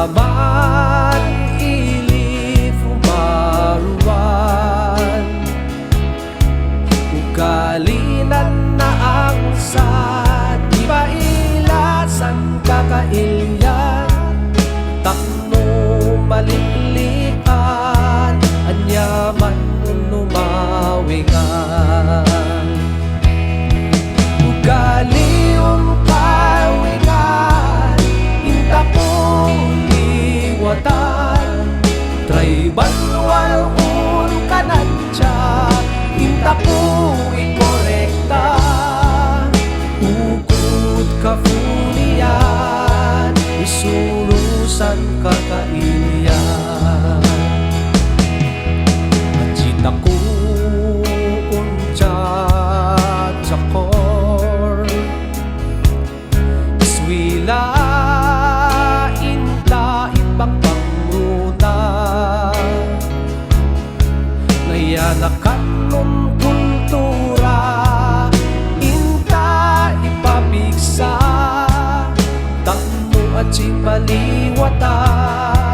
yaman ili fumaruan ugalinan na ang sad ipailasan kakailyan takno malilikan anyaman numawingan ugaliong kawingan inta po liwatan tribal walun kanadya inta po ikorekta ukod kafunian isurusan kakailian Ajita ko unjat sakor iswila inta ibang pangruna nayanakan nun kultura inta ipabigsa takmo at sipaliwatan